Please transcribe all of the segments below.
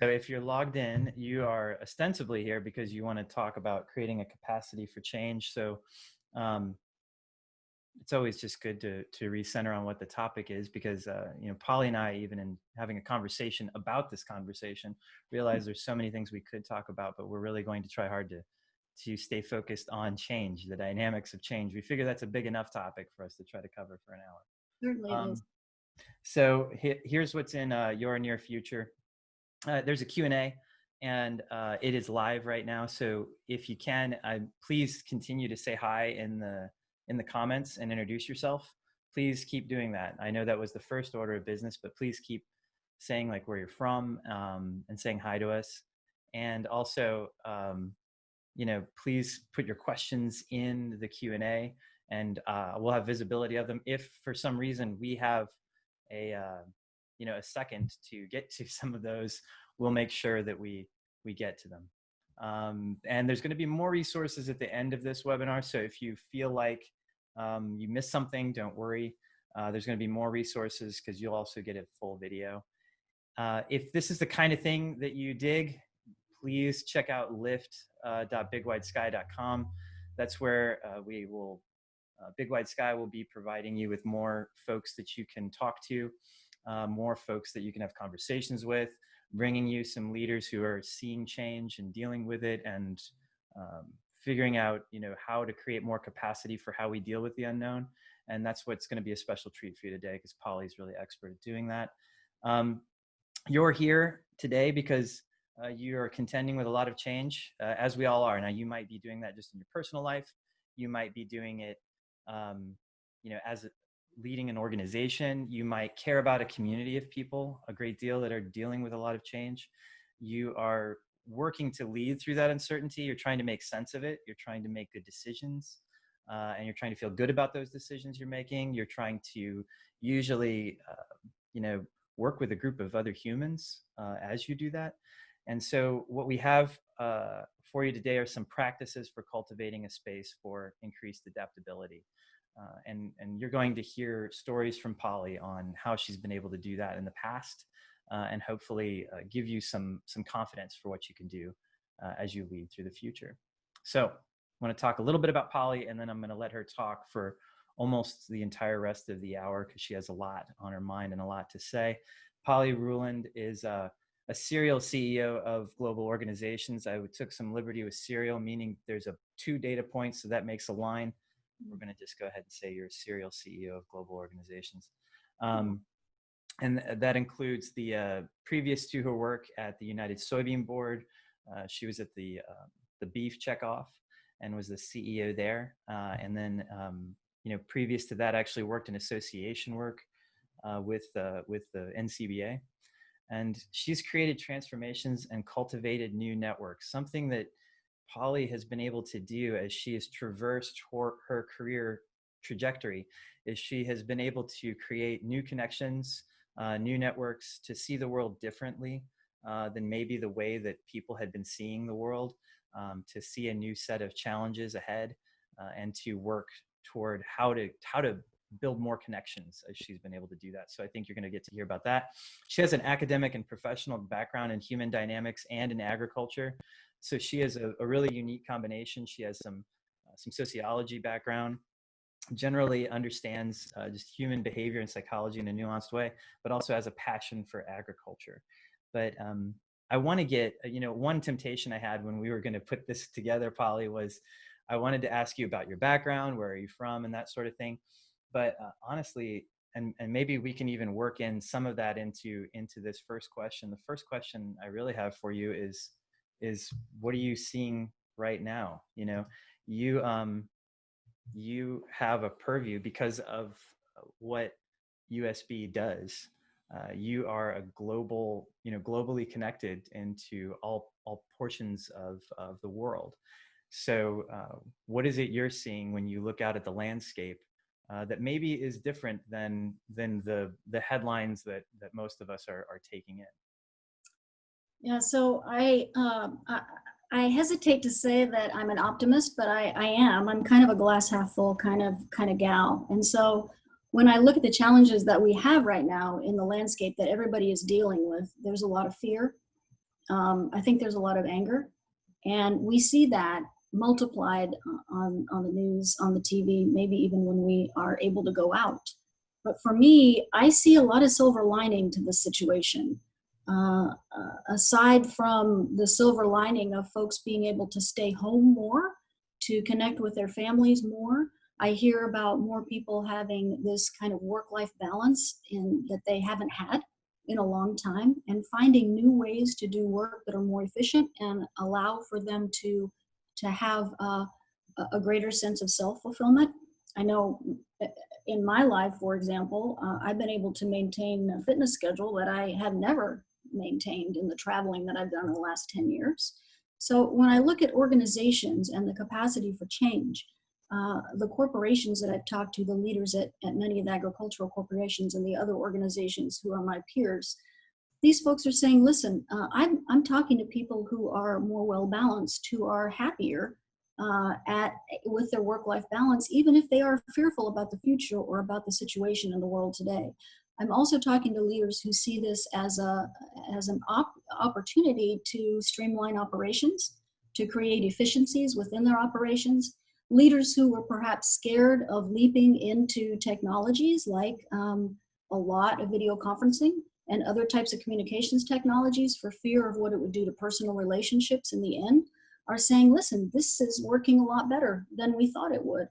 So if you're logged in, you are ostensibly here because you want to talk about creating a capacity for change. So um, it's always just good to recenter on what the topic is, because Polly and I, even in having a conversation about this conversation, realize there's so many things we could talk about, but we're really going to try hard to stay focused on change, the dynamics of change. We figure that's a big enough topic for us to try to cover for an hour. Certainly it is. So here's what's in your near future. There's a Q&A, and it is live right now. So if you can, please continue to say hi in the comments and introduce yourself. Please keep doing that. I know that was the first order of business, but please keep saying like where you're from, and saying hi to us. And also, please put your questions in the Q&A, and we'll have visibility of them. If for some reason we have a second to get to some of those, we'll make sure that we get to them. And there's going to be more resources at the end of this webinar. So if you feel like you missed something, don't worry. There's going to be more resources because you'll also get a full video. If this is the kind of thing that you dig, please check out lift.bigwidesky.com. That's where we will, Big Wide Sky will be providing you with more folks that you can talk to, more folks that you can have conversations with, bringing you some leaders who are seeing change and dealing with it, and figuring out, how to create more capacity for how we deal with the unknown. And that's what's going to be a special treat for you today, because Polly's really expert at doing that. You're here today because you are contending with a lot of change, as we all are. Now, you might be doing that just in your personal life. You might be doing it, as leading an organization. You might care about a community of people a great deal that are dealing with a lot of change. You are working to lead through that uncertainty. You're trying to make sense of it. You're trying to make good decisions, and you're trying to feel good about those decisions you're making. You're trying to usually, work with a group of other humans as you do that. And so what we have for you today are some practices for cultivating a space for increased adaptability. And you're going to hear stories from Polly on how she's been able to do that in the past, and hopefully give you some confidence for what you can do as you lead through the future. So I want to talk a little bit about Polly, and then I'm going to let her talk for almost the entire rest of the hour because she has a lot on her mind and a lot to say. Polly Ruhland is a serial CEO of global organizations. I took some liberty with serial, meaning there's 2 data points, so that makes a line. We're going to just go ahead and say you're a serial CEO of global organizations. And that includes the previous to her work at the United Soybean Board. She was at the beef checkoff and was the CEO there. And then, previous to that, actually worked in association work with the NCBA. And she's created transformations and cultivated new networks, something that Polly has been able to do as she has traversed her career trajectory, is she has been able to create new connections, new networks, to see the world differently than maybe the way that people had been seeing the world, to see a new set of challenges ahead, and to work toward how to build more connections as she's been able to do that. So I think you're going to get to hear about that. She has an academic and professional background in human dynamics and in agriculture. So she has a really unique combination. She has some sociology background, generally understands just human behavior and psychology in a nuanced way, but also has a passion for agriculture. But I want to get, one temptation I had when we were going to put this together, Polly, was I wanted to ask you about your background, where are you from, and that sort of thing. But honestly, and maybe we can even work in some of that into this first question. The first question I really have for you is what are you seeing right now? You have a purview because of what USB does. You are a global, globally connected into all portions of the world. So what is it you're seeing when you look out at the landscape that maybe is different than the headlines that most of us are taking in? Yeah, so I hesitate to say that I'm an optimist, but I am. I'm kind of a glass half full kind of gal. And so when I look at the challenges that we have right now in the landscape that everybody is dealing with, there's a lot of fear. I think there's a lot of anger, and we see that multiplied on the news, on the TV, maybe even when we are able to go out. But for me, I see a lot of silver lining to the situation. Aside from the silver lining of folks being able to stay home more, to connect with their families more, I hear about more people having this kind of work-life balance that they haven't had in a long time, and finding new ways to do work that are more efficient and allow for them to have a greater sense of self-fulfillment. I know in my life, for example, I've been able to maintain a fitness schedule that I have never maintained in the traveling that I've done in the last 10 years. So when I look at organizations and the capacity for change, the corporations that I've talked to, the leaders at many of the agricultural corporations and the other organizations who are my peers, these folks are saying, listen, I'm talking to people who are more well-balanced, who are happier with their work-life balance, even if they are fearful about the future or about the situation in the world today. I'm also talking to leaders who see this as an opportunity to streamline operations, to create efficiencies within their operations. Leaders who were perhaps scared of leaping into technologies like a lot of video conferencing and other types of communications technologies for fear of what it would do to personal relationships in the end, are saying, listen, this is working a lot better than we thought it would.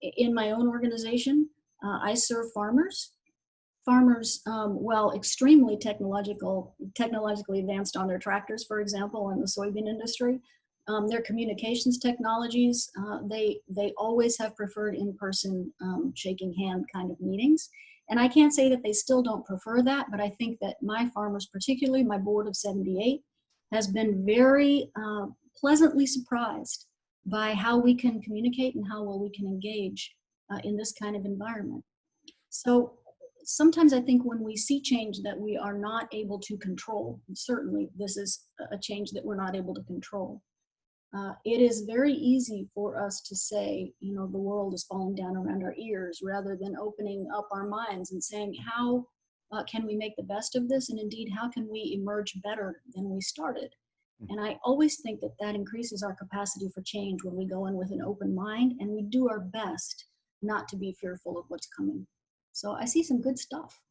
In my own organization, I serve farmers. Farmers, well, extremely technologically advanced on their tractors, for example, in the soybean industry. Their communications technologies, they always have preferred in-person shaking hand kind of meetings. And I can't say that they still don't prefer that, but I think that my farmers, particularly my board of 78, has been very pleasantly surprised by how we can communicate and how well we can engage in this kind of environment. So sometimes I think when we see change that we are not able to control, certainly this is a change that we're not able to control, it is very easy for us to say, you know, the world is falling down around our ears, rather than opening up our minds and saying, how can we make the best of this? And indeed, how can we emerge better than we started? And I always think that that increases our capacity for change when we go in with an open mind and we do our best not to be fearful of what's coming. So I see some good stuff.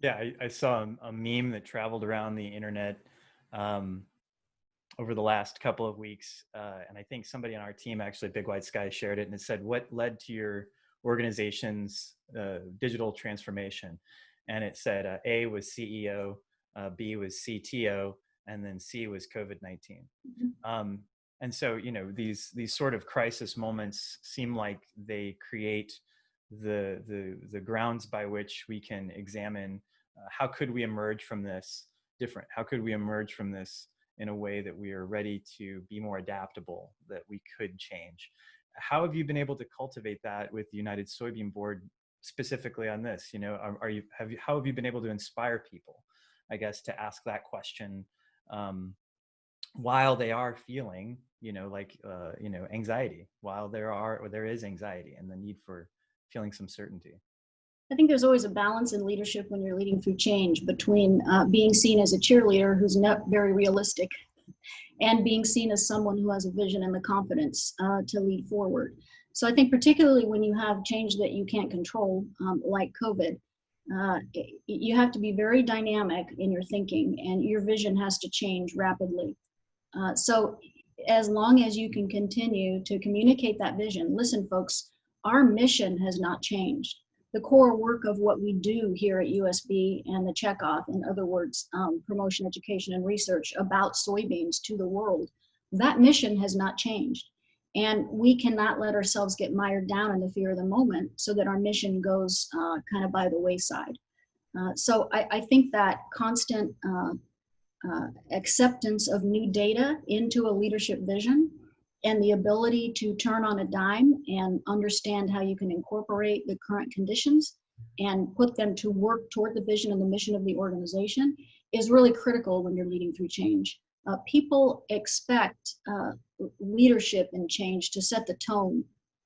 Yeah, I saw a meme that traveled around the internet over the last couple of weeks. And I think somebody on our team, actually, Bigwidesky, shared it, and it said, what led to your organization's digital transformation? And it said A was CEO, B was CTO, and then C was COVID-19. Mm-hmm. And so, you know, these sort of crisis moments seem like they create the grounds by which we can examine how could we emerge from this different? How could we emerge from this in a way that we are ready to be more adaptable, that we could change? How have you been able to cultivate that with the United Soybean Board specifically on this? You know, how have you been able to inspire people, I guess, to ask that question while they are feeling, you know, like, you know, anxiety, while there is anxiety and the need for feeling some certainty? I think there's always a balance in leadership when you're leading through change between being seen as a cheerleader who's not very realistic and being seen as someone who has a vision and the confidence to lead forward. So I think particularly when you have change that you can't control, like COVID, you have to be very dynamic in your thinking, and your vision has to change rapidly. So as long as you can continue to communicate that vision, listen, folks, our mission has not changed. The core work of what we do here at USB and the checkoff, in other words, promotion, education, and research about soybeans to the world, that mission has not changed. And we cannot let ourselves get mired down in the fear of the moment so that our mission goes kind of by the wayside. So I think that constant acceptance of new data into a leadership vision and the ability to turn on a dime and understand how you can incorporate the current conditions and put them to work toward the vision and the mission of the organization is really critical when you're leading through change. People expect leadership and change to set the tone.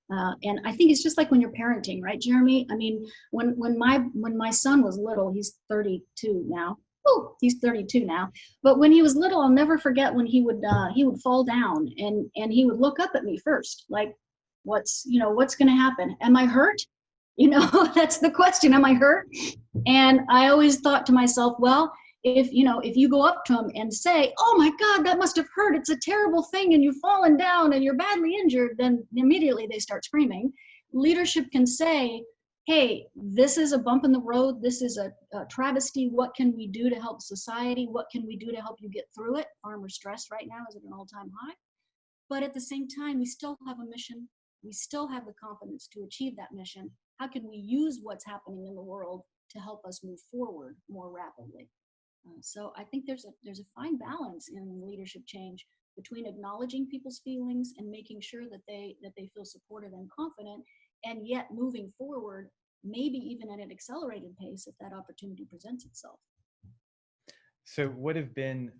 And I think it's just like when you're parenting, right, Jeremy? I mean, when my son was little, he's 32 now, oh, he's 32 now. But when he was little, I'll never forget when he would fall down and he would look up at me first, like, what's going to happen? Am I hurt? That's the question. Am I hurt? And I always thought to myself, well, if you go up to him and say, oh my God, that must have hurt, it's a terrible thing, and you've fallen down and you're badly injured, then immediately they start screaming. Leadership can say, hey, this is a bump in the road, this is a travesty, what can we do to help society, what can we do to help you get through it? Farmer stress right now is at an all-time high. But at the same time, we still have a mission, we still have the confidence to achieve that mission. How can we use what's happening in the world to help us move forward more rapidly? So I think there's a fine balance in leadership change between acknowledging people's feelings and making sure that they feel supported and confident, and yet moving forward, maybe even at an accelerated pace if that opportunity presents itself. So what have been,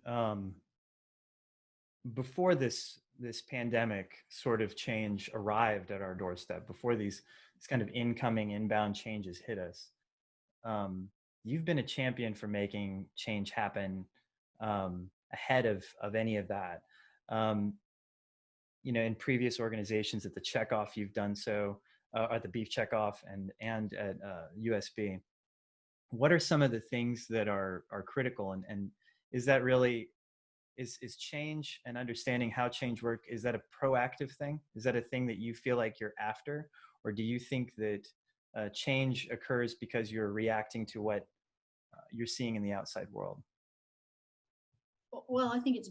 before this pandemic sort of change arrived at our doorstep, before these kind of incoming inbound changes hit us, you've been a champion for making change happen ahead of any of that. In previous organizations at the Checkoff, you've done so, at the Beef Checkoff and at USB. What are some of the things that are critical, and is that really, is change and understanding how change works, is that a proactive thing? Is that a thing that you feel like you're after? Or do you think that change occurs because you're reacting to what you're seeing in the outside world? Well, I think it's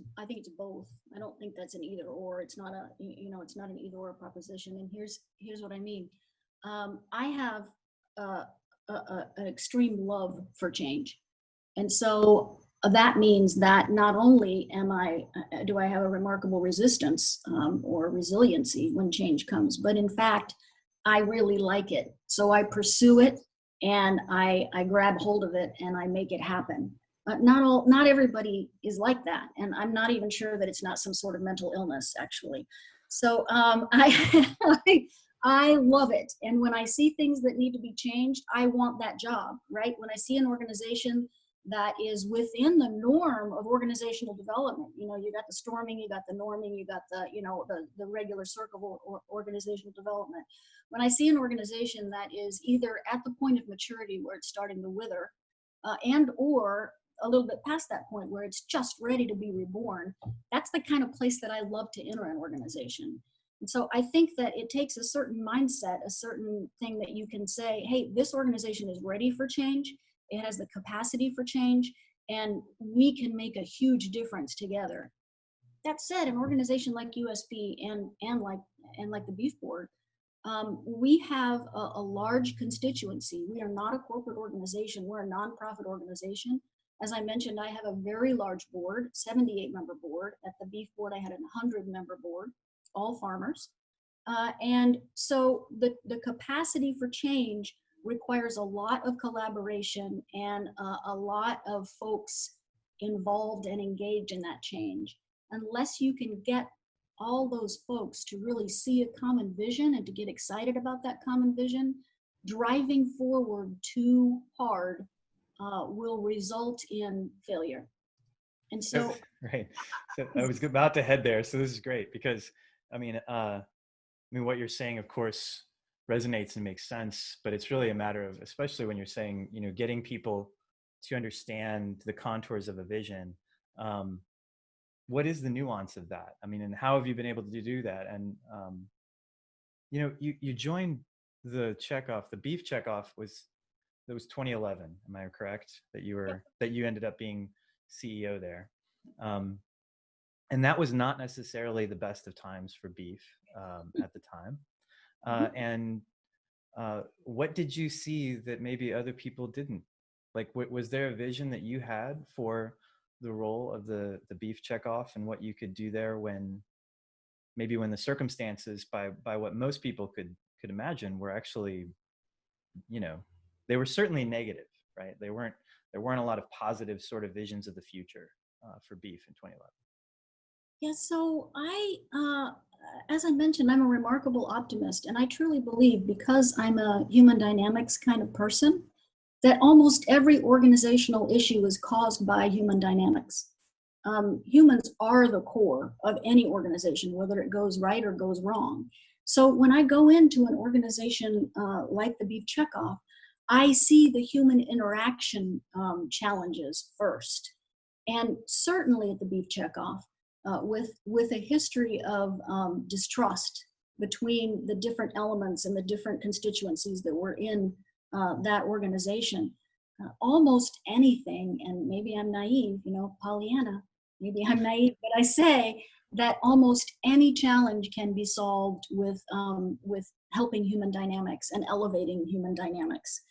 both. I don't think that's an either or. It's not it's not an either or proposition. And here's what I mean. I have an extreme love for change, and so that means that not only do I have a remarkable resistance or resiliency when change comes, but in fact, I really like it. So I pursue it and I grab hold of it and I make it happen. Not everybody is like that, and I'm not even sure that it's not some sort of mental illness, actually. So I love it, and when I see things that need to be changed, I want that job, right? When I see an organization that is within the norm of organizational development, you got the storming, you got the norming, you got the regular circle of organizational development. When I see an organization that is either at the point of maturity where it's starting to wither, and or a little bit past that point where it's just ready to be reborn, that's the kind of place that I love to enter an organization. And so I think that it takes a certain mindset, a certain thing that you can say, hey, this organization is ready for change. It has the capacity for change, and we can make a huge difference together. That said, an organization like USB and like the Beef Board, we have a large constituency. We are not a corporate organization. We're a nonprofit organization. As I mentioned, I have a very large board, 78-member board. At the Beef Board, I had a 100-member board, all farmers. And so the capacity for change requires a lot of collaboration and a lot of folks involved and engaged in that change. Unless you can get all those folks to really see a common vision and to get excited about that common vision, driving forward too hard will result in failure. And so, right. So I was about to head there. So this is great because, I mean, what you're saying, of course, resonates and makes sense, but it's really a matter of, especially when you're saying, getting people to understand the contours of a vision. What is the nuance of that? I mean, and how have you been able to do that? And, you joined the Checkoff, the Beef Checkoff was 2011. Am I correct? That you ended up being CEO there. And that was not necessarily the best of times for beef at the time. And what did you see that maybe other people didn't? Like, was there a vision that you had for the role of the Beef Checkoff and what you could do there when the circumstances, by what most people could imagine, were actually, they were certainly negative, right? There weren't a lot of positive sort of visions of the future for beef in 2011. Yeah, so as I mentioned, I'm a remarkable optimist, and I truly believe, because I'm a human dynamics kind of person, that almost every organizational issue is caused by human dynamics. Humans are the core of any organization, whether it goes right or goes wrong. So when I go into an organization like the Beef Checkoff, I see the human interaction challenges first. And certainly at the Beef Checkoff, with a history of distrust between the different elements and the different constituencies that were in that organization, almost anything, and maybe I'm naive, Pollyanna, maybe I'm naive, but I say that almost any challenge can be solved with helping human dynamics and elevating human dynamics.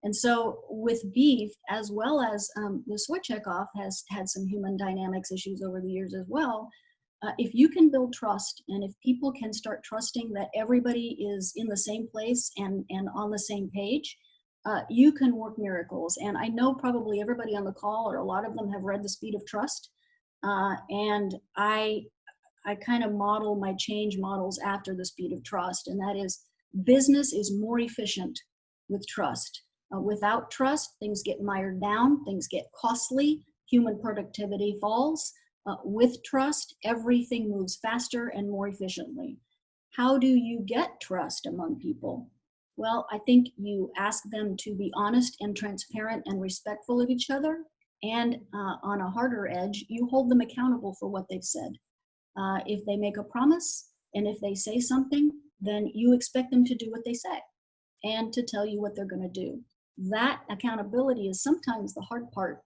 And so with beef, as well as the soy checkoff has had some human dynamics issues over the years as well. If you can build trust, and if people can start trusting that everybody is in the same place and on the same page, you can work miracles. And I know probably everybody on the call, or a lot of them, have read The Speed of Trust. And I kind of model my change models after The Speed of Trust. And that is, business is more efficient with trust. Without trust, things get mired down, things get costly, human productivity falls. With trust, everything moves faster and more efficiently. How do you get trust among people? Well, I think you ask them to be honest and transparent and respectful of each other. And on a harder edge, you hold them accountable for what they've said. If they make a promise and if they say something, then you expect them to do what they say and to tell you what they're going to do. That accountability is sometimes the hard part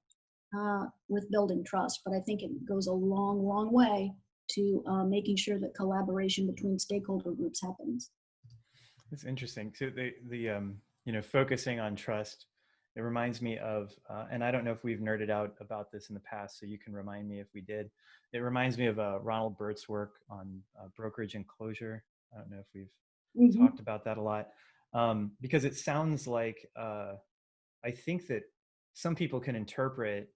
with building trust, but I think it goes a long, long way to making sure that collaboration between stakeholder groups happens. That's interesting. So focusing on trust, it reminds me of, and I don't know if we've nerded out about this in the past, so you can remind me if we did. It reminds me of Ronald Burt's work on brokerage and closure. I don't know if we've talked about that a lot, because it sounds like, I think that some people can interpret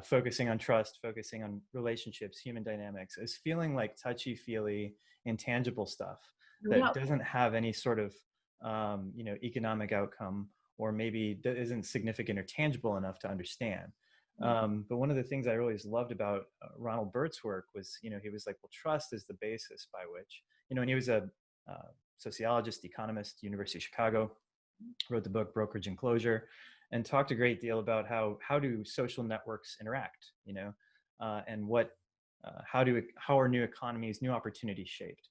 focusing on trust, focusing on relationships, human dynamics, as feeling like touchy-feely, intangible stuff that doesn't have any sort of economic outcome, or maybe isn't significant or tangible enough to understand. But one of the things I always loved about Ronald Burt's work was, he was like, well, trust is the basis by which, and he was a sociologist, economist, University of Chicago, wrote the book Brokerage and Closure, and talked a great deal about how do social networks interact, and how are new economies, new opportunities shaped.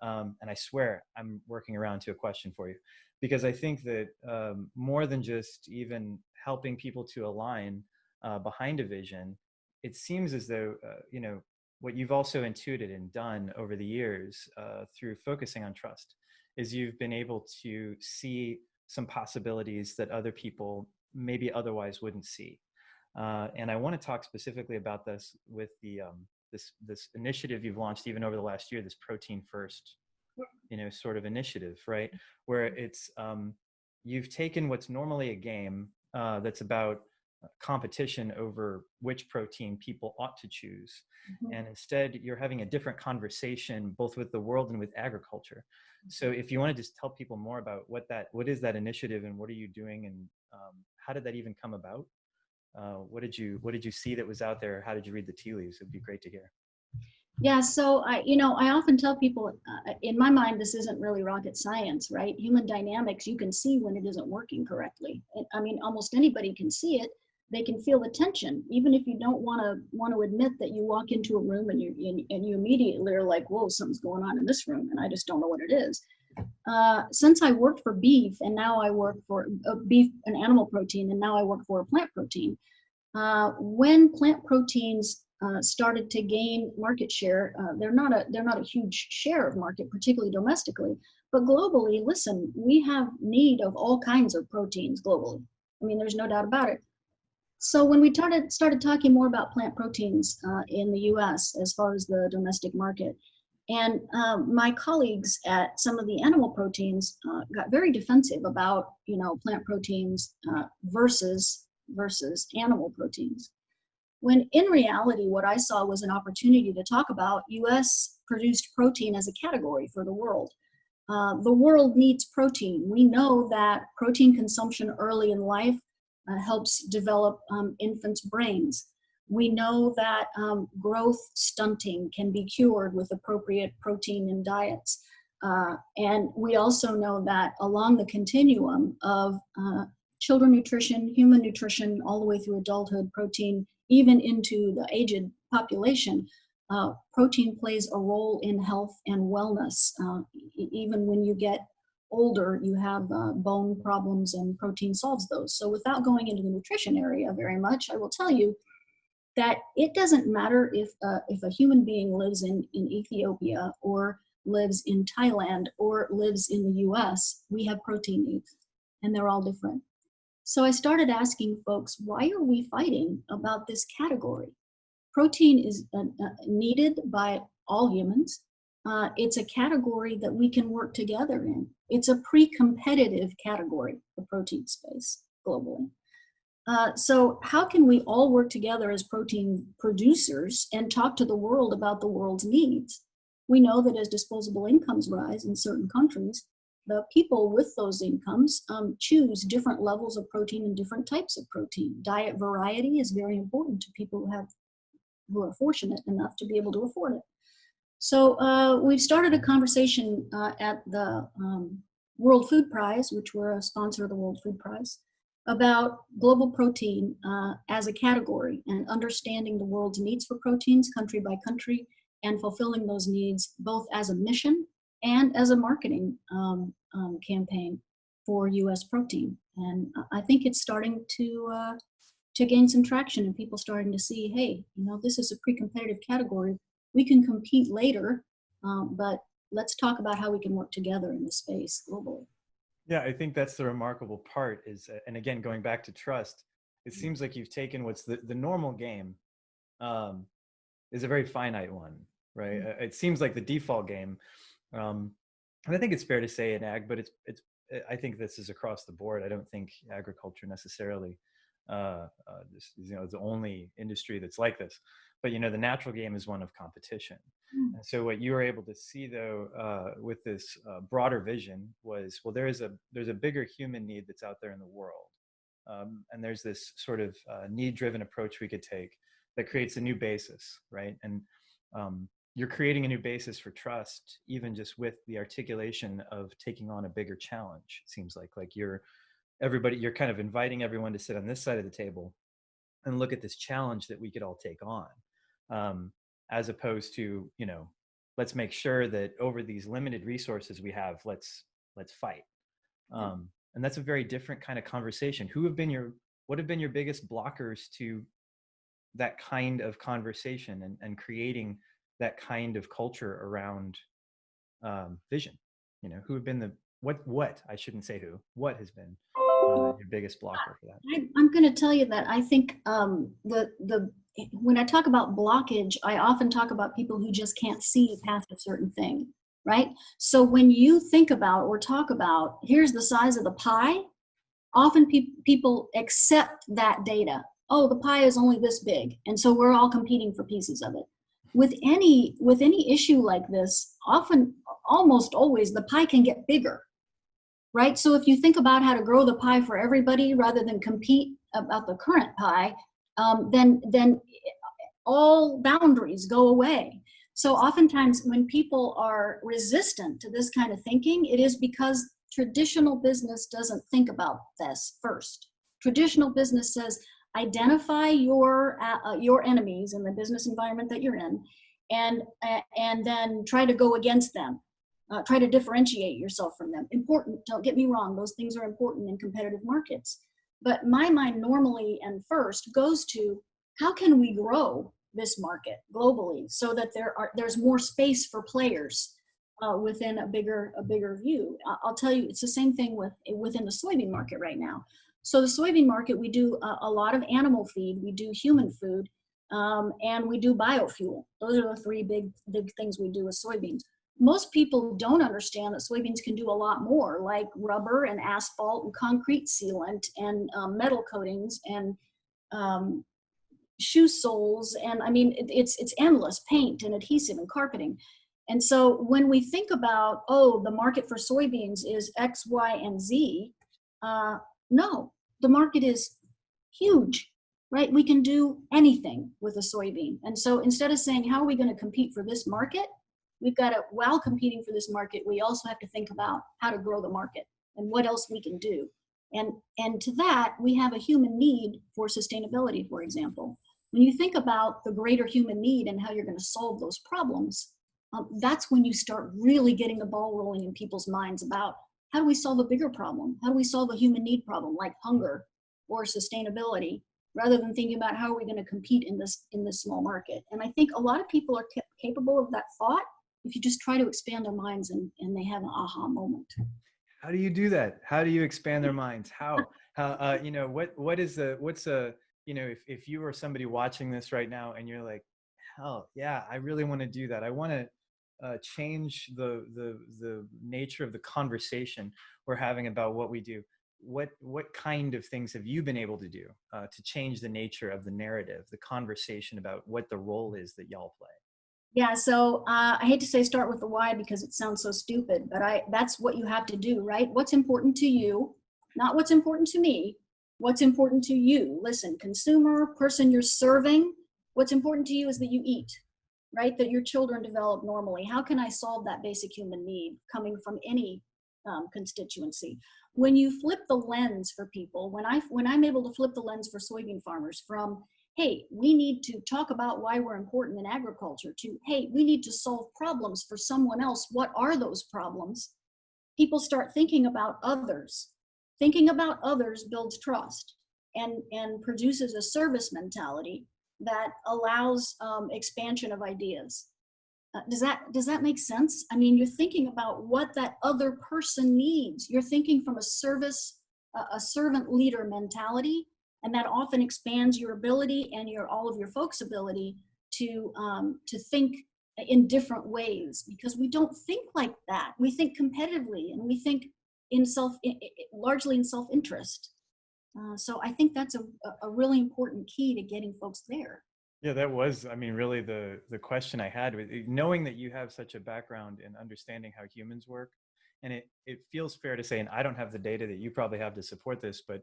And I swear I'm working around to a question for you, because I think that more than just even helping people to align behind a vision, it seems as though, what you've also intuited and done over the years through focusing on trust is you've been able to see some possibilities that other people maybe otherwise wouldn't see. And I want to talk specifically about this with the this initiative you've launched even over the last year, this Protein First, sort of initiative, right? Where it's you've taken what's normally a game that's about competition over which protein people ought to choose, and instead you're having a different conversation both with the world and with agriculture. So if you want to just tell people more about what is that initiative, and what are you doing, and how did that even come about? What did you see that was out there? How did you read the tea leaves? It'd be great to hear. Yeah, so I often tell people, in my mind, this isn't really rocket science, right? Human dynamics, you can see when it isn't working correctly. I mean, almost anybody can see it. They can feel the tension, even if you don't want to admit that you walk into a room and you immediately are like, whoa, something's going on in this room, and I just don't know what it is. Since I worked for beef, and now I work for beef, an animal protein, and now I work for a plant protein. When plant proteins started to gain market share, they're not a huge share of market, particularly domestically, but globally, listen, we have need of all kinds of proteins globally. I mean, there's no doubt about it. So when we started talking more about plant proteins in the U.S. as far as the domestic market, and my colleagues at some of the animal proteins got very defensive about plant proteins versus animal proteins. When in reality, what I saw was an opportunity to talk about U.S. produced protein as a category for the world. The world needs protein. We know that protein consumption early in life helps develop infants' brains. We know that growth stunting can be cured with appropriate protein in diets. And we also know that along the continuum of children nutrition, human nutrition, all the way through adulthood, protein, even into the aged population, protein plays a role in health and wellness. Even when you get older, you have bone problems, and protein solves those. So without going into the nutrition area very much, I will tell you that it doesn't matter if a human being lives in Ethiopia or lives in Thailand or lives in the US, we have protein needs, and they're all different. So I started asking folks, why are we fighting about this category? Protein is needed by all humans. It's a category that we can work together in. It's a pre-competitive category, the protein space globally. So how can we all work together as protein producers and talk to the world about the world's needs? We know that as disposable incomes rise in certain countries, the people with those incomes choose different levels of protein and different types of protein. Diet variety is very important to people who are fortunate enough to be able to afford it. So we've started a conversation at the World Food Prize, which we're a sponsor of the World Food Prize, about global protein as a category and understanding the world's needs for proteins country by country and fulfilling those needs both as a mission and as a marketing campaign for U.S. protein. And I think it's starting to gain some traction, and people starting to see, hey, this is a pre-competitive category. We can compete later, but let's talk about how we can work together in this space globally. Yeah, I think that's the remarkable part is, and again, going back to trust, it seems like you've taken what's the normal game is a very finite one, right? It seems like the default game. And I think it's fair to say in ag, but I think this is across the board. I don't think agriculture necessarily is the only industry that's like this. But the natural game is one of competition. And so what you were able to see, though, with this broader vision was, well, there's a bigger human need that's out there in the world, and there's this sort of need-driven approach we could take that creates a new basis, right? And you're creating a new basis for trust, even just with the articulation of taking on a bigger challenge. It seems like you're kind of inviting everyone to sit on this side of the table and look at this challenge that we could all take on, as opposed to, let's make sure that over these limited resources we have, let's fight. And that's a very different kind of conversation. What have been your biggest blockers to that kind of conversation and creating that kind of culture around vision? Who have been what I shouldn't say who, what has been your biggest blocker for that? I'm going to tell you that I think when I talk about blockage, I often talk about people who just can't see past a certain thing, right? So when you think about or talk about, here's the size of the pie, often people accept that data. Oh, the pie is only this big, and so we're all competing for pieces of it. With any issue like this, often, almost always, the pie can get bigger, right? So if you think about how to grow the pie for everybody rather than compete about the current pie, then all boundaries go away. So oftentimes when people are resistant to this kind of thinking, it is because traditional business doesn't think about this first. Traditional business says, identify your enemies in the business environment that you're in, and then try to go against them. Try to differentiate yourself from them. Important, don't get me wrong, those things are important in competitive markets. But my mind normally and first goes to, how can we grow this market globally so that there's more space for players within a bigger view? I'll tell you, it's the same thing within the soybean market right now. So the soybean market, we do a lot of animal feed, we do human food, and we do biofuel. Those are the three big things we do with soybeans. Most people don't understand that soybeans can do a lot more, like rubber and asphalt and concrete sealant and metal coatings and shoe soles. And I mean, it's endless, paint and adhesive and carpeting. And so when we think about, oh, the market for soybeans is X, Y, and Z, no, the market is huge, right? We can do anything with a soybean. And so instead of saying, how are we going to compete for this market? We've got to, while competing for this market, we also have to think about how to grow the market and what else we can do. And to that, we have a human need for sustainability, for example. When you think about the greater human need and how you're going to solve those problems, that's when you start really getting the ball rolling in people's minds about how do we solve a bigger problem? How do we solve a human need problem like hunger or sustainability, rather than thinking about how are we going to compete in this small market? And I think a lot of people are capable of that thought if you just try to expand their minds and they have an aha moment. How do you do that? How do you expand their minds? How you know, what's a, you know, if you were somebody watching this right now and you're like, hell yeah, I really want to do that. I want to change the nature of the conversation we're having about what we do. What kind of things have you been able to do to change the nature of the narrative, the conversation about what the role is that y'all play? Yeah, so I hate to say start with the why because it sounds so stupid, but that's what you have to do, right? What's important to you, not what's important to me, what's important to you. Listen, consumer, person you're serving, what's important to you is that you eat, right? That your children develop normally. How can I solve that basic human need coming from any constituency? When you flip the lens for people, when I'm able to flip the lens for soybean farmers from, hey, we need to talk about why we're important in agriculture, to, hey, we need to solve problems for someone else. What are those problems? People start thinking about others. Thinking about others builds trust and produces a service mentality that allows expansion of ideas. Does that make sense? I mean, you're thinking about what that other person needs. You're thinking from a servant leader mentality, and that often expands your ability and all of your folks' ability to think in different ways, because we don't think like that. We think competitively, and we think largely in self-interest. So I think that's a really important key to getting folks there. Yeah, that was, I mean, really the question I had with knowing that you have such a background in understanding how humans work. And it feels fair to say, and I don't have the data that you probably have to support this, but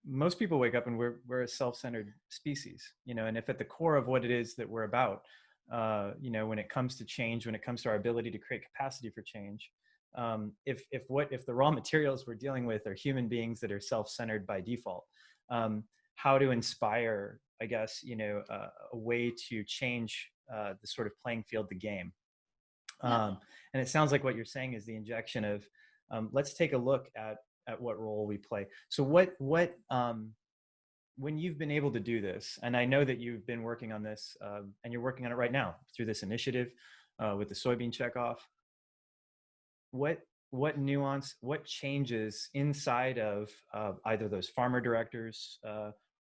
most people wake up and we're a self-centered species, you know, and if at the core of what it is that we're about, you know, when it comes to change, when it comes to our ability to create capacity for change, if the raw materials we're dealing with are human beings that are self-centered by default, how to inspire, I guess, you know, a way to change the sort of playing field, the game. And it sounds like what you're saying is the injection of let's take a look at what role we play. So when you've been able to do this, and I know that you've been working on this and you're working on it right now through this initiative with the soybean checkoff, what nuance, what changes inside of either those farmer directors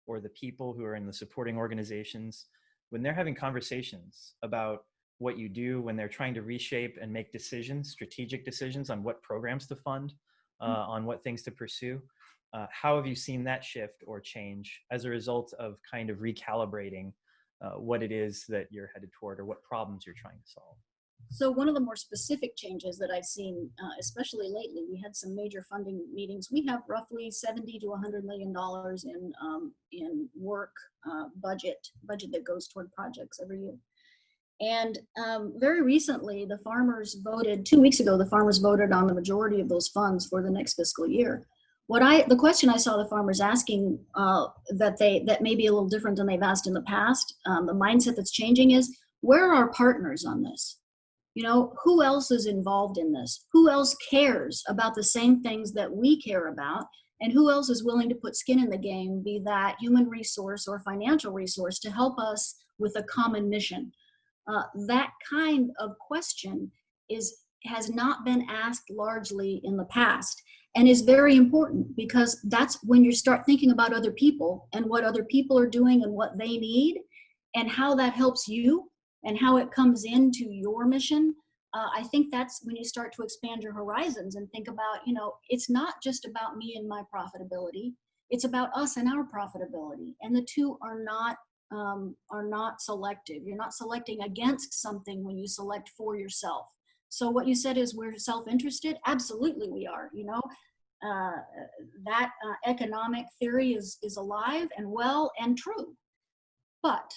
or the people who are in the supporting organizations when they're having conversations about what you do, when they're trying to reshape and make decisions, strategic decisions on what programs to fund, on what things to pursue? How have you seen that shift or change as a result of kind of recalibrating what it is that you're headed toward or what problems you're trying to solve? So one of the more specific changes that I've seen, especially lately, we had some major funding meetings. We have roughly $70 to $100 million in work budget that goes toward projects every year. And very recently, the farmers voted, 2 weeks ago, the farmers voted on the majority of those funds for the next fiscal year. The question I saw the farmers asking that may be a little different than they've asked in the past, the mindset that's changing is, where are our partners on this? You know, who else is involved in this? Who else cares about the same things that we care about? And who else is willing to put skin in the game, be that human resource or financial resource, to help us with a common mission? That kind of question has not been asked largely in the past, and is very important, because that's when you start thinking about other people and what other people are doing and what they need and how that helps you and how it comes into your mission. I think that's when you start to expand your horizons and think about, you know, it's not just about me and my profitability, it's about us and our profitability. And the two are not selective. You're not selecting against something when you select for yourself. So what you said is, we're self-interested. Absolutely we are, you know. economic theory is alive and well and true. But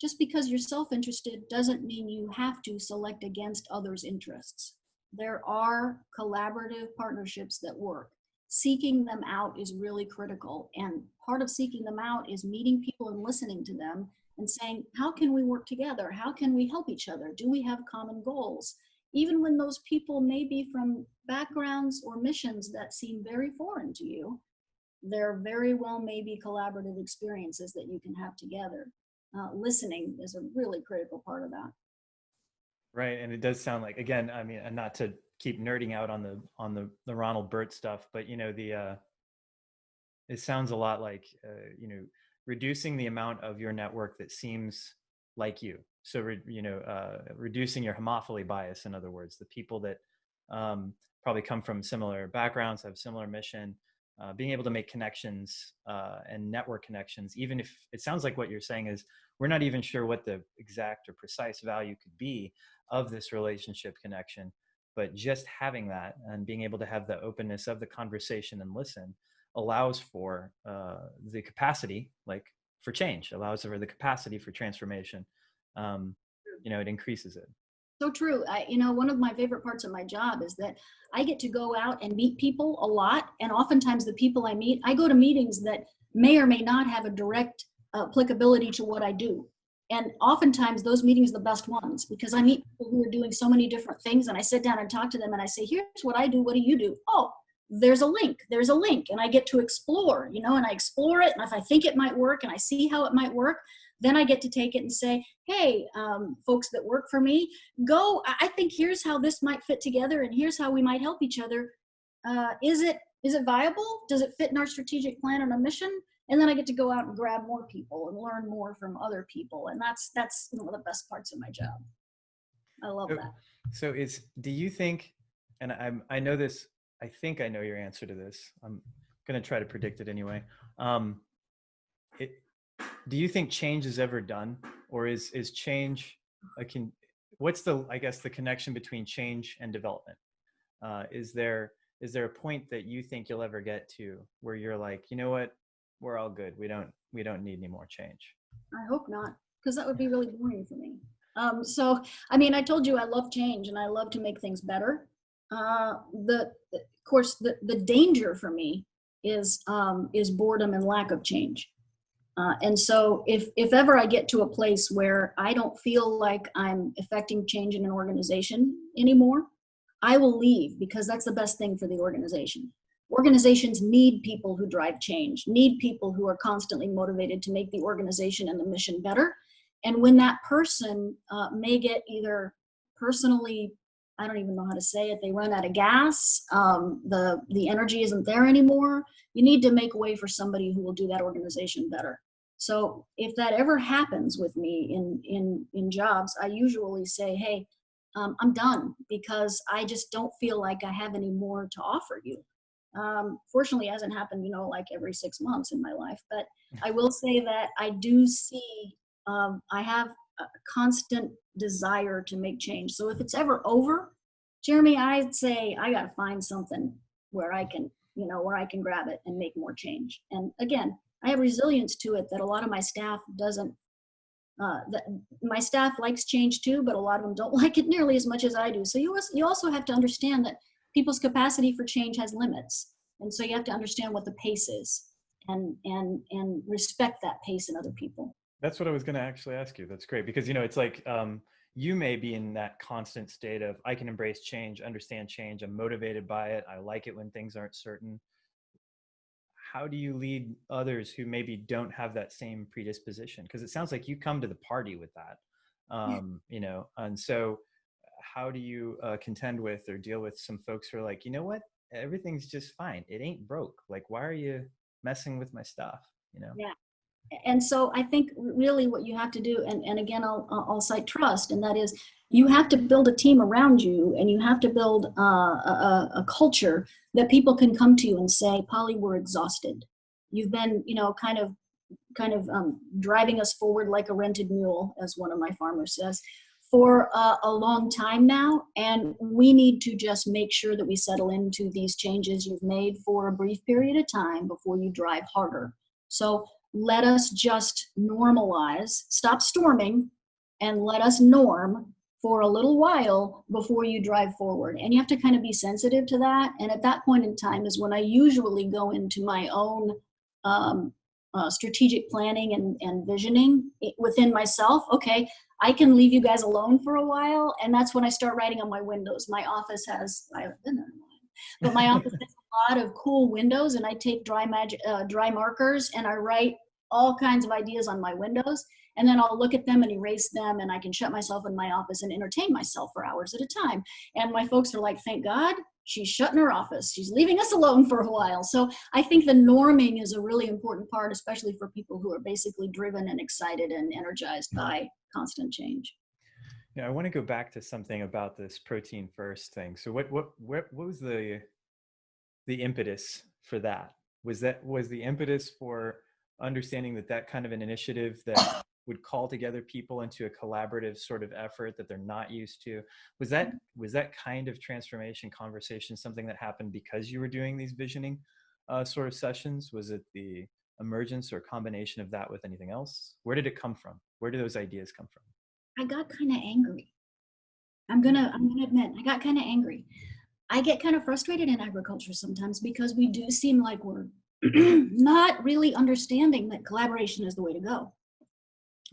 just because you're self-interested doesn't mean you have to select against others' interests. There are collaborative partnerships that work. Seeking them out is really critical. And part of seeking them out is meeting people and listening to them and saying, how can we work together? How can we help each other? Do we have common goals? Even when those people may be from backgrounds or missions that seem very foreign to you, there very well may be collaborative experiences that you can have together. Listening is a really critical part of that. Right, and it does sound like, again, I mean, and not to keep nerding out on the Ronald Burt stuff, but you know, it sounds a lot like you know, reducing the amount of your network that seems like you. So reducing your homophily bias, in other words, the people that probably come from similar backgrounds, have similar mission, being able to make connections and network connections, even if it sounds like what you're saying is we're not even sure what the exact or precise value could be of this relationship connection, but just having that and being able to have the openness of the conversation and listen allows for the capacity, like for change, allows for the capacity for transformation. You know, it increases it. So true. You know, one of my favorite parts of my job is that I get to go out and meet people a lot. And oftentimes the people I meet, I go to meetings that may or may not have a direct applicability to what I do. And oftentimes those meetings are the best ones because I meet people who are doing so many different things and I sit down and talk to them and I say, here's what I do. What do you do? Oh, there's a link. There's a link. And I get to explore, you know, and I explore it. And if I think it might work and I see how it might work, then I get to take it and say, hey, folks that work for me, I think here's how this might fit together and here's how we might help each other. Is it viable? Does it fit in our strategic plan and our mission? And then I get to go out and grab more people and learn more from other people. And that's one of the best parts of my job. I love that. So do you think, and I know this, I think I know your answer to this. I'm going to try to predict it anyway. Do you think change is ever done, or is change what's the connection between change and development? Is there a point that you think you'll ever get to where you're like, you know what, we're all good. We don't need any more change? I hope not, because that would be really boring for me. So, I mean, I told you I love change and I love to make things better. Of course, the danger for me is boredom and lack of change. And so if ever I get to a place where I don't feel like I'm affecting change in an organization anymore, I will leave because that's the best thing for the organization. Organizations need people who drive change, need people who are constantly motivated to make the organization and the mission better. And when that person may get either personally, I don't even know how to say it, they run out of gas, the energy isn't there anymore, you need to make way for somebody who will do that organization better. So if that ever happens with me in jobs, I usually say, hey, I'm done because I just don't feel like I have any more to offer you. Fortunately, it hasn't happened, you know, like every 6 months in my life, but I will say that I do see, I have a constant desire to make change. So if it's ever over, Jeremy, I'd say I got to find something where I can, you know, where I can grab it and make more change. And again, I have resilience to it that a lot of my staff doesn't. My staff likes change too, but a lot of them don't like it nearly as much as I do. So you also have to understand that people's capacity for change has limits, and so you have to understand what the pace is, and respect that pace in other people. That's what I was going to actually ask you. That's great because, you know, it's like you may be in that constant state of I can embrace change, understand change, I'm motivated by it, I like it when things aren't certain. How do you lead others who maybe don't have that same predisposition? Because it sounds like you come to the party with that, you know, and so how do you contend with or deal with some folks who are like, you know what, everything's just fine. It ain't broke. Like, why are you messing with my stuff? You know? Yeah. And so I think really what you have to do, and again, I'll cite trust, and that is you have to build a team around you, and you have to build a culture that people can come to you and say, Polly, we're exhausted. You've been, you know, kind of driving us forward like a rented mule, as one of my farmers says, for a long time now, and we need to just make sure that we settle into these changes you've made for a brief period of time before you drive harder. So let us just normalize, stop storming, and let us norm for a little while before you drive forward. And you have to kind of be sensitive to that. And at that point in time is when I usually go into my own strategic planning and visioning within myself. Okay, I can leave you guys alone for a while. And that's when I start writing on my windows. My office has, I haven't been there in a while, but my office has a lot of cool windows, and I take dry markers and I write all kinds of ideas on my windows. And then I'll look at them and erase them, and I can shut myself in my office and entertain myself for hours at a time. And my folks are like, thank God she's shutting her office. She's leaving us alone for a while. So I think the norming is a really important part, especially for people who are basically driven and excited and energized by constant change. Yeah, I want to go back to something about this protein first thing. So what was the impetus for that? Was the impetus for understanding that kind of an initiative that would call together people into a collaborative sort of effort that they're not used to? Was that kind of transformation conversation something that happened because you were doing these visioning sort of sessions? Was it the emergence or combination of that with anything else? Where did it come from? Where did those ideas come from? I got kind of angry. I'm gonna admit, I got kind of angry. I get kind of frustrated in agriculture sometimes because we do seem like we're not really understanding that collaboration is the way to go.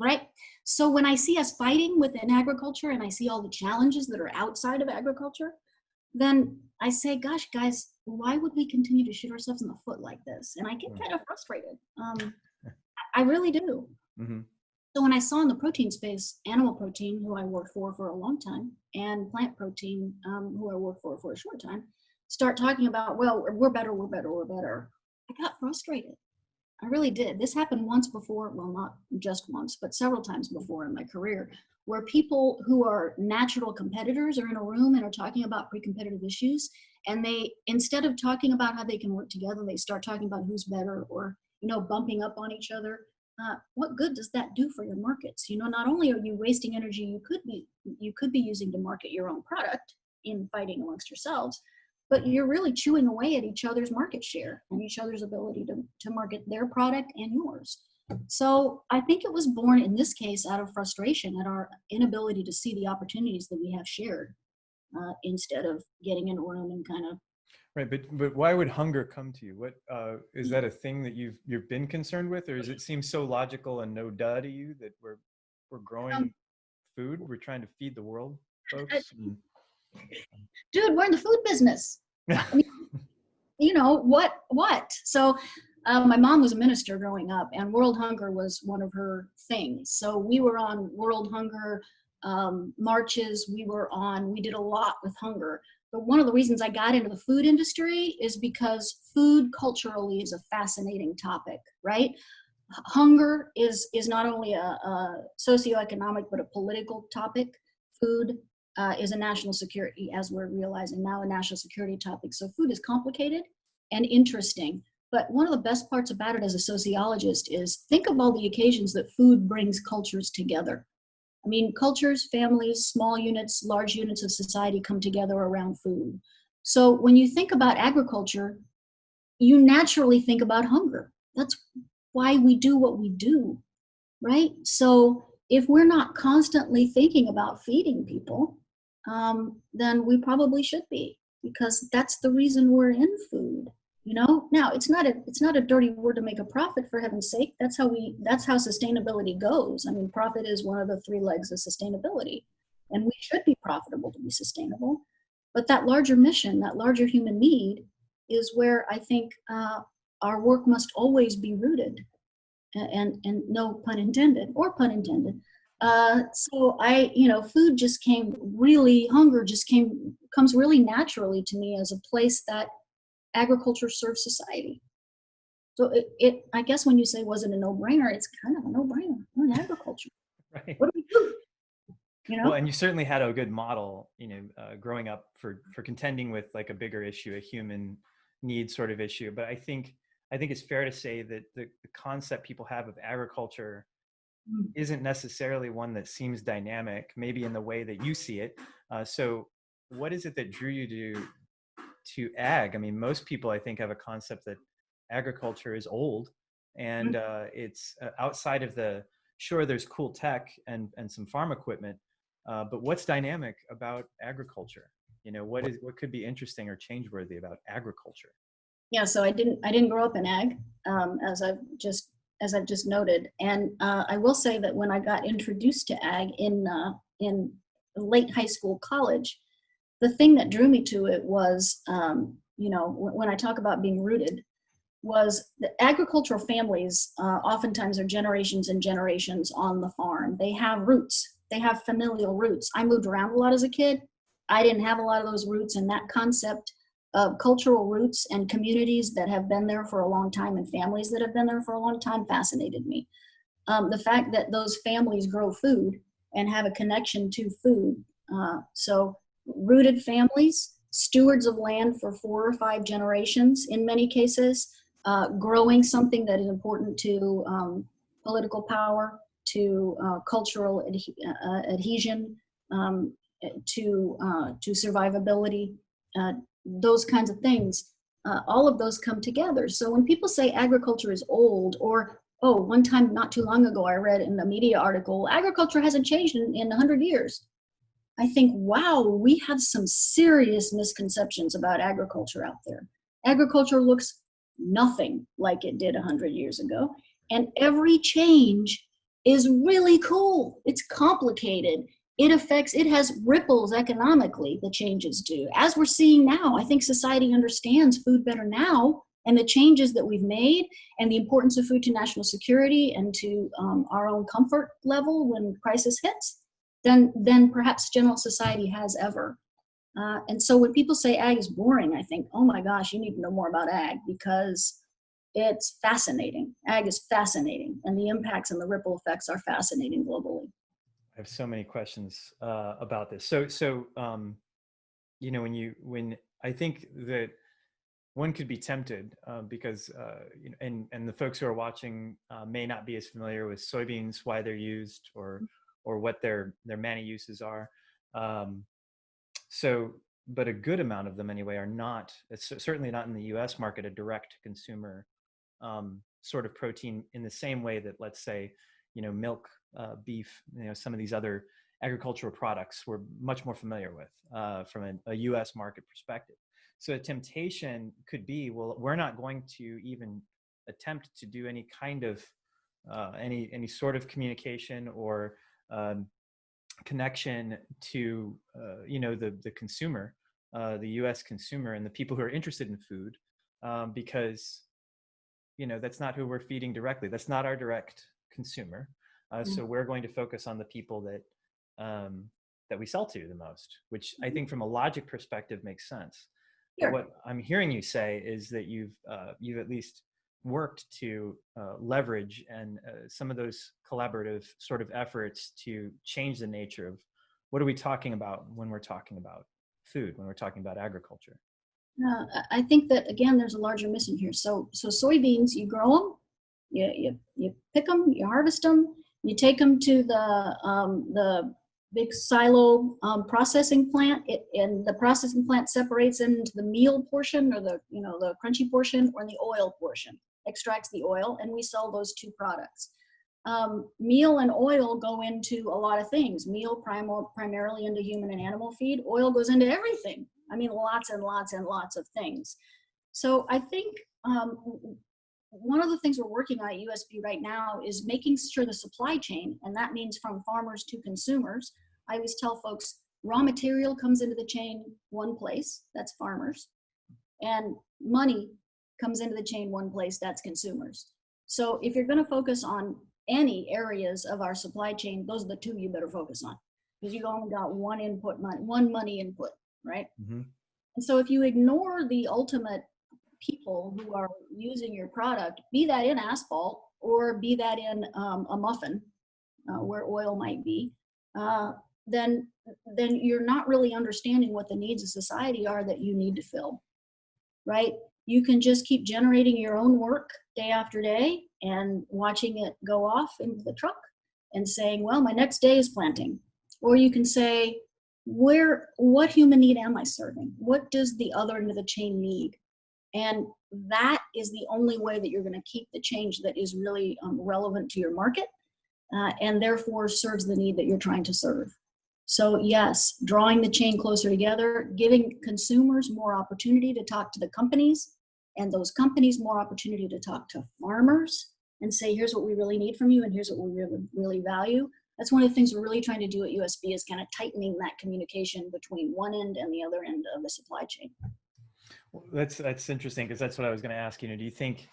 Right? So when I see us fighting within agriculture and I see all the challenges that are outside of agriculture, then I say, gosh, guys, why would we continue to shoot ourselves in the foot like this? And I get kind of frustrated. I really do. Mm-hmm. So when I saw in the protein space, animal protein, who I worked for a long time, and plant protein, who I worked for a short time, start talking about, well, we're better. I got frustrated. I really did. This happened once before, well, not just once, but several times before in my career, where people who are natural competitors are in a room and are talking about pre-competitive issues. And they, instead of talking about how they can work together, they start talking about who's better or, bumping up on each other. What good does that do for your markets? Not only are you wasting energy you could be using to market your own product in fighting amongst yourselves, but you're really chewing away at each other's market share and each other's ability to market their product and yours. So I think it was born in this case out of frustration at our inability to see the opportunities that we have shared instead of getting in a room and kind of. Right, but why would hunger come to you? What is that a thing that you've been concerned with, or does it seem so logical and no duh to you that we're growing food, we're trying to feed the world, folks? Dude, we're in the food business. I mean, what? So my mom was a minister growing up, and world hunger was one of her things. So we were on world hunger marches. We did a lot with hunger. But one of the reasons I got into the food industry is because food culturally is a fascinating topic, right? Hunger is not only a socioeconomic, but a political topic. Food is a national security, as we're realizing now, a national security topic. So food is complicated and interesting. But one of the best parts about it as a sociologist is think of all the occasions that food brings cultures together. I mean, cultures, families, small units, large units of society come together around food. So when you think about agriculture, you naturally think about hunger. That's why we do what we do, right? So if we're not constantly thinking about feeding people, then we probably should be, because that's the reason we're in food. Now it's not a dirty word to make a profit, for heaven's sake. That's how sustainability goes. I mean, profit is one of the three legs of sustainability, and we should be profitable to be sustainable. But that larger mission, that larger human need, is where I think our work must always be rooted, and no pun intended or pun intended. So food just hunger comes really naturally to me as a place that agriculture serves society. So I guess when you say, was it a no-brainer, it's kind of a no-brainer. We're in agriculture. Right. What do we do? Well, and you certainly had a good model, growing up for contending with like a bigger issue, a human need sort of issue. But I think it's fair to say that the concept people have of agriculture Mm. isn't necessarily one that seems dynamic, maybe in the way that you see it. So what is it that drew you to ag? I mean, most people, I think, have a concept that agriculture is old, and it's outside of sure, there's cool tech and some farm equipment, but what's dynamic about agriculture? What could be interesting or changeworthy about agriculture? Yeah, so I didn't grow up in ag, as I've just noted, and I will say that when I got introduced to ag in late high school, college, the thing that drew me to it was, when I talk about being rooted, was the agricultural families oftentimes are generations and generations on the farm. They have roots. They have familial roots. I moved around a lot as a kid. I didn't have a lot of those roots, and that concept of cultural roots and communities that have been there for a long time and families that have been there for a long time fascinated me. The fact that those families grow food and have a connection to food. So rooted families, stewards of land for 4 or 5 generations in many cases, growing something that is important to political power, to cultural adhesion, to survivability, those kinds of things. All of those come together. So when people say agriculture is old, or oh, one time not too long ago I read in the media article, agriculture hasn't changed in 100 years. I think, wow, we have some serious misconceptions about agriculture out there. Agriculture looks nothing like it did 100 years ago. And every change is really cool. It's complicated. It has ripples economically, the changes do. As we're seeing now, I think society understands food better now, and the changes that we've made and the importance of food to national security and to our own comfort level when crisis hits, than perhaps general society has ever. And so when people say ag is boring, I think, oh my gosh, you need to know more about ag, because it's fascinating. Ag is fascinating, and the impacts and the ripple effects are fascinating globally. I have so many questions about this. So when I think that one could be tempted because and the folks who are watching may not be as familiar with soybeans, why they're used, or what their many uses are. But a good amount of them anyway are not. It's certainly not in the U.S. market a direct consumer sort of protein in the same way that, let's say, milk, beef, some of these other agricultural products we're much more familiar with from a U.S. market perspective. So a temptation could be, well, we're not going to even attempt to do any kind of any sort of communication or connection to the consumer, the U.S. consumer, and the people who are interested in food, because that's not who we're feeding directly. That's not our direct consumer. So we're going to focus on the people that we sell to the most, which I think from a logic perspective makes sense. Sure. But what I'm hearing you say is that you've at least worked to leverage and some of those collaborative sort of efforts to change the nature of what are we talking about when we're talking about food, when we're talking about agriculture. I think that, again, there's a larger mission here. So soybeans, you grow them, you pick them, you harvest them, you take them to the big silo processing plant, and the processing plant separates into the meal portion, or the crunchy portion, or the oil portion, extracts the oil, and we sell those two products. Meal and oil go into a lot of things. Meal primarily into human and animal feed. Oil goes into everything. I mean, lots and lots and lots of things. So I think one of the things we're working on at USB right now is making sure the supply chain, and that means from farmers to consumers. I always tell folks, raw material comes into the chain one place, that's farmers, and money comes into the chain one place, that's consumers. So if you're going to focus on any areas of our supply chain, those are the two you better focus on, because you've only got one money input, right? Mm-hmm. And so if you ignore the ultimate people who are using your product, be that in asphalt or be that in a muffin where oil might be, then you're not really understanding what the needs of society are that you need to fill, right? You can just keep generating your own work day after day and watching it go off into the truck, and saying, well, my next day is planting. Or you can say, what human need am I serving? What does the other end of the chain need? And that is the only way that you're going to keep the change that is really relevant to your market, and therefore serves the need that you're trying to serve. So yes, drawing the chain closer together, giving consumers more opportunity to talk to the companies, and those companies more opportunity to talk to farmers and say, here's what we really need from you, and here's what we really, really value. That's one of the things we're really trying to do at USB, is kind of tightening that communication between one end and the other end of the supply chain. Well, that's interesting, because that's what I was going to ask. Do you think,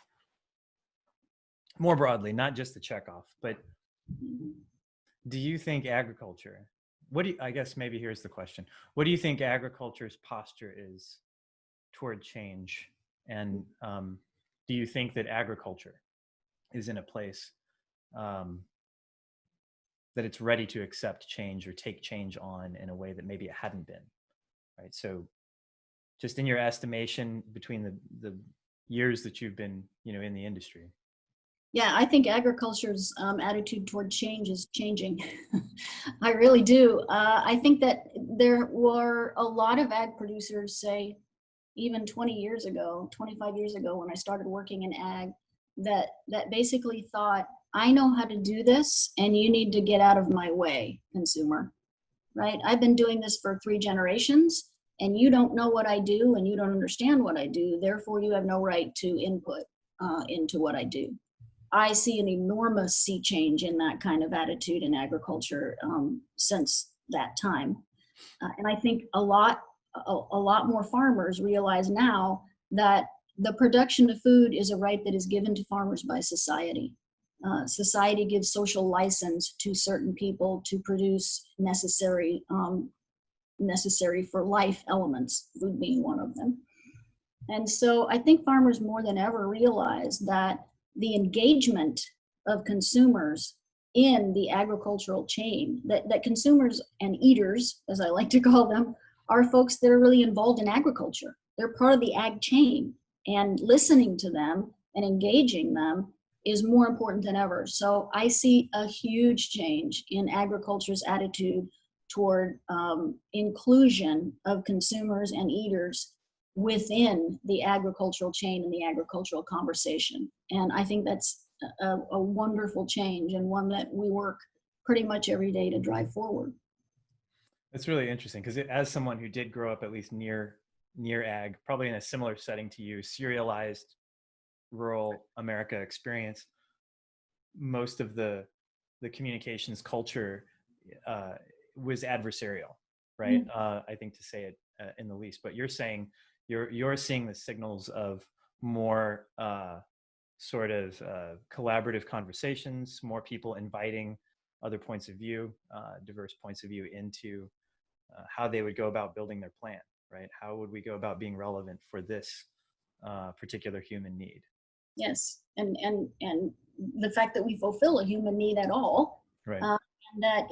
more broadly, not just the checkoff, but do you think agriculture, I guess maybe here's the question. What do you think agriculture's posture is toward change? And do you think that agriculture is in a place that it's ready to accept change or take change on in a way that maybe it hadn't been, right? So just in your estimation, between the years that you've been, in the industry. Yeah, I think agriculture's attitude toward change is changing. I really do. I think that there were a lot of ag producers, say, even 20 years ago, 25 years ago, when I started working in ag, that basically thought, I know how to do this, and you need to get out of my way, consumer, right? I've been doing this for 3 generations, and you don't know what I do, and you don't understand what I do. Therefore, you have no right to input into what I do. I see an enormous sea change in that kind of attitude in agriculture since that time. And I think a lot more farmers realize now that the production of food is a right that is given to farmers by society. Society gives social license to certain people to produce necessary for life elements, food being one of them. And so I think farmers more than ever realize that the engagement of consumers in the agricultural chain, that consumers and eaters, as I like to call them, are folks that are really involved in agriculture. They're part of the ag chain, and listening to them and engaging them is more important than ever. So I see a huge change in agriculture's attitude toward inclusion of consumers and eaters within the agricultural chain and the agricultural conversation. And I think that's a wonderful change, and one that we work pretty much every day to drive forward. That's really interesting, because as someone who did grow up at least near ag, probably in a similar setting to you, serialized rural America experience, most of the communications culture was adversarial, right? I think, to say it in the least. But you're saying you're seeing the signals of more sort of collaborative conversations, more people inviting other points of view, diverse points of view, into how they would go about building their plan, right? How would we go about being relevant for this particular human need? Yes, and the fact that we fulfill a human need at all, right? And that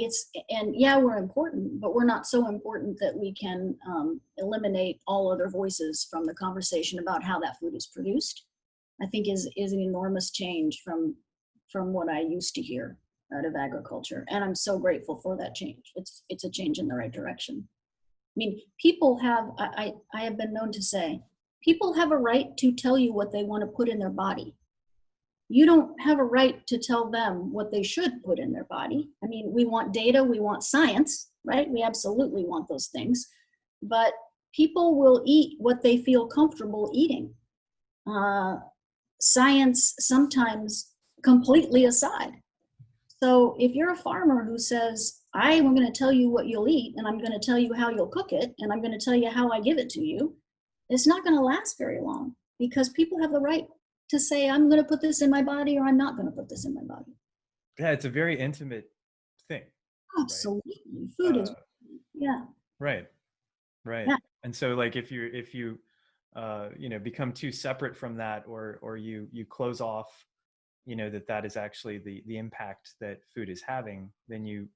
yeah, we're important, but we're not so important that we can eliminate all other voices from the conversation about how that food is produced. I think is an enormous change from what I used to hear out of agriculture, and I'm so grateful for that change. It's a change in the right direction. I mean, people have, I have been known to say, people have a right to tell you what they want to put in their body. You don't have a right to tell them what they should put in their body. I mean, we want data, we want science, right? We absolutely want those things, but people will eat what they feel comfortable eating. Science sometimes completely aside. So if you're a farmer who says, I'm going to tell you what you'll eat, and I'm going to tell you how you'll cook it, and I'm going to tell you how I give it to you, it's not going to last very long, because people have the right to say, I'm going to put this in my body, or I'm not going to put this in my body. Yeah, it's a very intimate thing. Absolutely. Right? Food is, yeah. Right. Yeah. And so, like, if you become too separate from that, or you close off, that is actually the impact that food is having, then you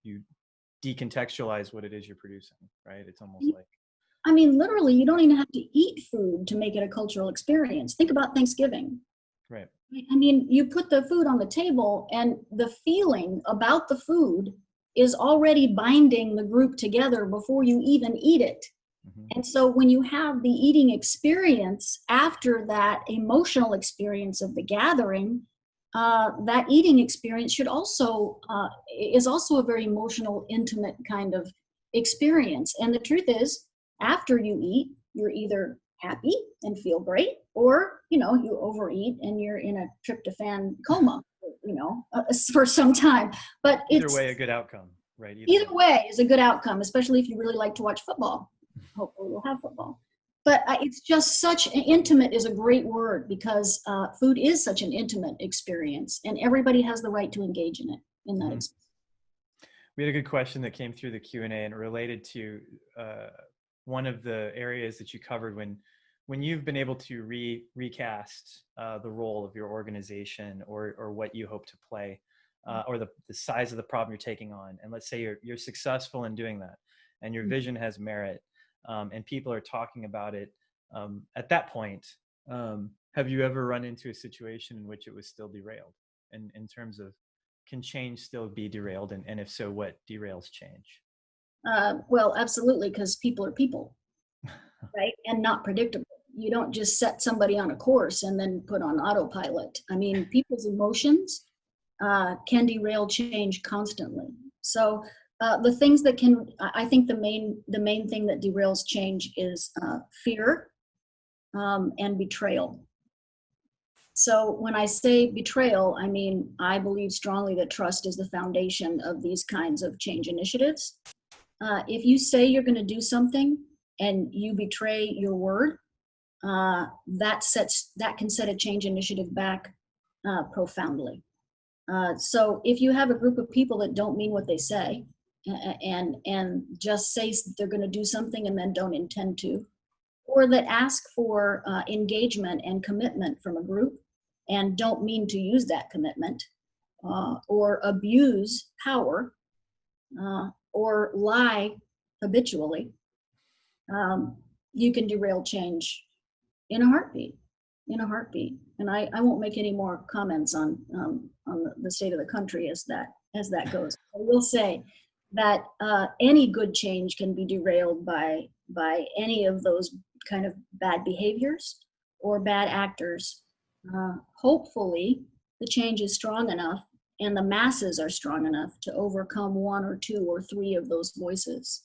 decontextualize what it is you're producing, right? It's almost like, I mean, literally, you don't even have to eat food to make it a cultural experience. Think about Thanksgiving. Right. I mean, you put the food on the table and the feeling about the food is already binding the group together before you even eat it. Mm-hmm. And so when you have the eating experience after that emotional experience of the gathering, that eating experience should also is also a very emotional, intimate kind of experience. And the truth is, after you eat, you're either happy and feel great, or you overeat and you're in a tryptophan coma, for some time. But Either way, a good outcome, right? Either way is a good outcome, especially if you really like to watch football. Hopefully we'll have football. But it's just intimate is a great word, because food is such an intimate experience, and everybody has the right to engage in it in that experience. We had a good question that came through the Q&A, and it related to one of the areas that you covered when you've been able to recast the role of your organization or what you hope to play, or the size of the problem you're taking on. And let's say you're successful in doing that, and your vision has merit, and people are talking about it. At that point, have you ever run into a situation in which it was still derailed? And in terms of, can change still be derailed? And if so, what derails change? Well, absolutely, because people are people, right? And not predictable. You don't just set somebody on a course and then put on autopilot. I mean, people's emotions can derail change constantly. So the things that I think the main thing that derails change is fear and betrayal. So when I say betrayal, I mean, I believe strongly that trust is the foundation of these kinds of change initiatives. If you say you're going to do something and you betray your word, that can set a change initiative back profoundly. So if you have a group of people that don't mean what they say, and just say they're going to do something and then don't intend to, or that ask for engagement and commitment from a group and don't mean to use that commitment, or abuse power, or lie habitually, you can derail change in a heartbeat. And I won't make any more comments on the state of the country as that goes. I will say that any good change can be derailed by any of those kind of bad behaviors or bad actors. Hopefully the change is strong enough and the masses are strong enough to overcome one or two or three of those voices.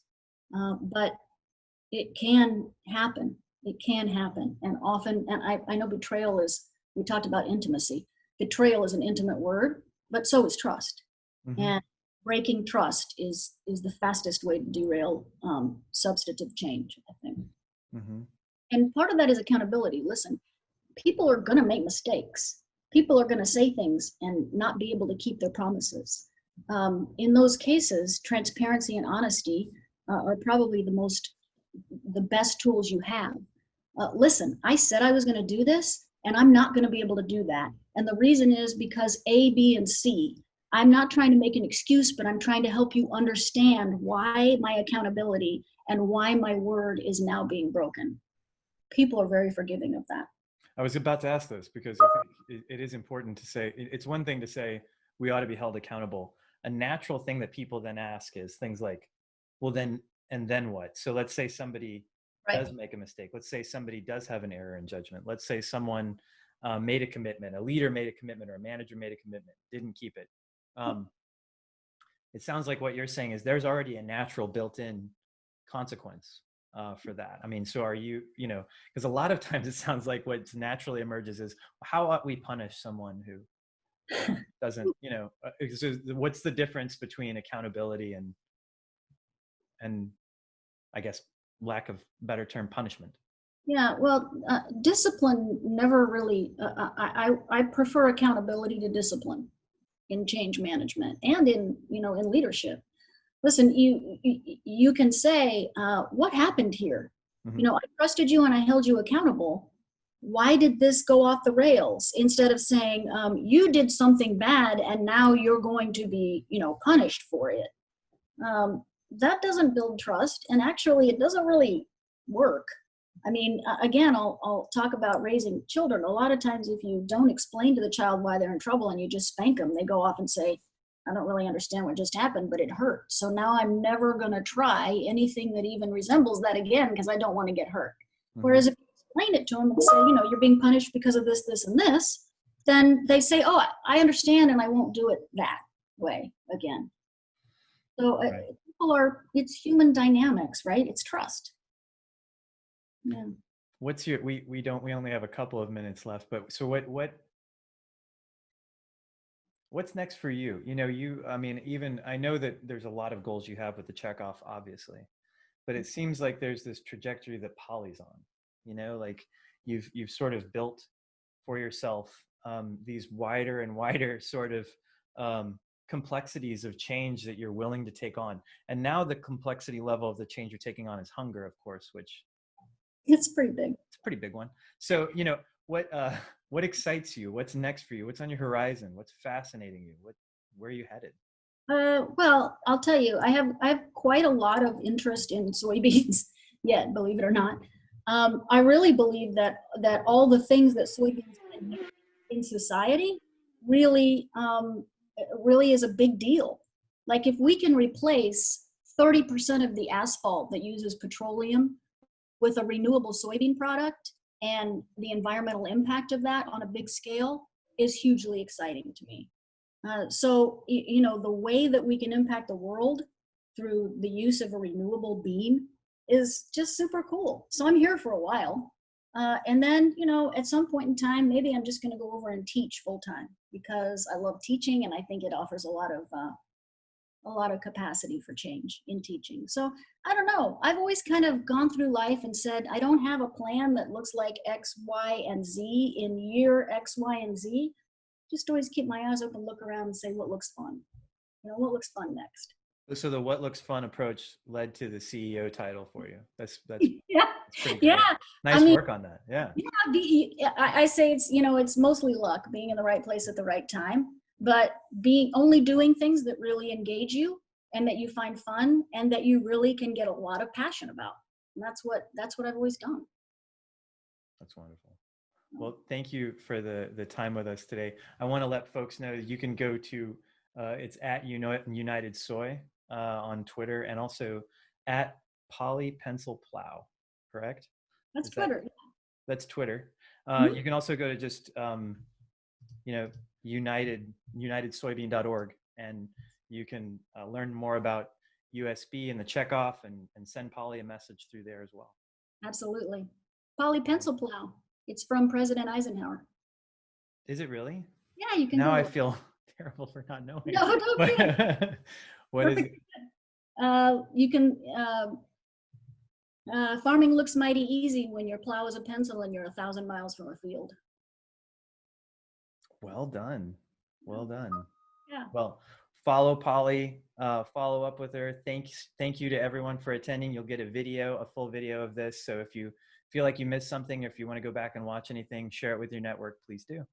But it can happen. It can happen. And often, and I know betrayal is, we talked about intimacy. Betrayal is an intimate word, but so is trust. Mm-hmm. And breaking trust is the fastest way to derail substantive change, I think. Mm-hmm. And part of that is accountability. Listen, people are going to make mistakes. People are going to say things and not be able to keep their promises. In those cases, transparency and honesty are probably the best tools you have. Listen, I said I was going to do this, and I'm not going to be able to do that. And the reason is because A, B, and C. I'm not trying to make an excuse, but I'm trying to help you understand why my accountability and why my word is now being broken. People are very forgiving of that. I was about to ask this because I think it is important to say, it's one thing to say we ought to be held accountable. A natural thing that people then ask is things like, well, then what? So let's say somebody does make a mistake. Let's say somebody does have an error in judgment. Let's say someone made a commitment, a leader made a commitment, or a manager made a commitment, didn't keep it. It sounds like what you're saying is there's already a natural built-in consequence for that. I mean, so are you, because a lot of times it sounds like what naturally emerges is, how ought we punish someone who doesn't, so what's the difference between accountability and I guess lack of better term, punishment? Yeah, well, discipline never really, I prefer accountability to discipline in change management and in leadership. Listen, you can say, what happened here? Mm-hmm. I trusted you and I held you accountable. Why did this go off the rails? Instead of saying, you did something bad and now you're going to be, punished for it. That doesn't build trust, and actually it doesn't really work. I mean, again, I'll talk about raising children. A lot of times, if you don't explain to the child why they're in trouble and you just spank them, they go off and say, I don't really understand what just happened, but it hurt. So now I'm never going to try anything that even resembles that again because I don't want to get hurt. Whereas if you explain it to them and say, you're being punished because of this, this, and this, then they say, oh, I understand and I won't do it that way again. So it's human dynamics, right? It's trust. Yeah. What's your, we only have a couple of minutes left, but so what's next for you? I mean, even I know that there's a lot of goals you have with the checkoff, obviously, but it seems like there's this trajectory that Polly's on, like you've sort of built for yourself these wider and wider sort of complexities of change that you're willing to take on. And now the complexity level of the change you're taking on is hunger, of course, which it's pretty big. It's a pretty big one. So, what excites you? What's next for you? What's on your horizon? What's fascinating you? Where are you headed? Well, I'll tell you, I have quite a lot of interest in soybeans yet, believe it or not. I really believe that all the things that soybeans can do in society really is a big deal. Like if we can replace 30% of the asphalt that uses petroleum with a renewable soybean product, and the environmental impact of that on a big scale is hugely exciting to me. So, the way that we can impact the world through the use of a renewable bean is just super cool. So I'm here for a while. And then, at some point in time, maybe I'm just going to go over and teach full time because I love teaching and I think it offers a lot of capacity for change in teaching. So I don't know. I've always kind of gone through life and said, I don't have a plan that looks like X, Y, and Z in year X, Y, and Z. Just always keep my eyes open, look around and say, what looks fun? What looks fun next? So the what looks fun approach led to the CEO title for you. That's yeah. That's pretty great. Yeah. Nice work on that. Yeah. Yeah. I say it's mostly luck, being in the right place at the right time, but only doing things that really engage you and that you find fun and that you really can get a lot of passion about. And that's what I've always done. That's wonderful. Well, thank you for the time with us today. I want to let folks know that you can go to it's at United Soy on Twitter, and also at Polly Pencil Plow. Correct? That's Twitter. That's Twitter. You can also go to just unitedsoybean.org, and you can learn more about USB and the checkoff, and send Polly a message through there as well. Absolutely. Polly Pencil Plow. It's from President Eisenhower. Is it really? Yeah, you can. Now I feel terrible for not knowing. No, don't do it. What is it? You can. Farming looks mighty easy when your plow is a pencil and you're 1,000 miles from a field. Well done. Well done. Yeah. Well, follow Polly, follow up with her. Thank you to everyone for attending. You'll get a full video of this. So if you feel like you missed something, or if you want to go back and watch anything, share it with your network, please do.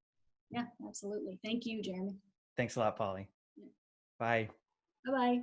Yeah, absolutely. Thank you, Jeremy. Thanks a lot, Polly. Yeah. Bye. Bye-bye.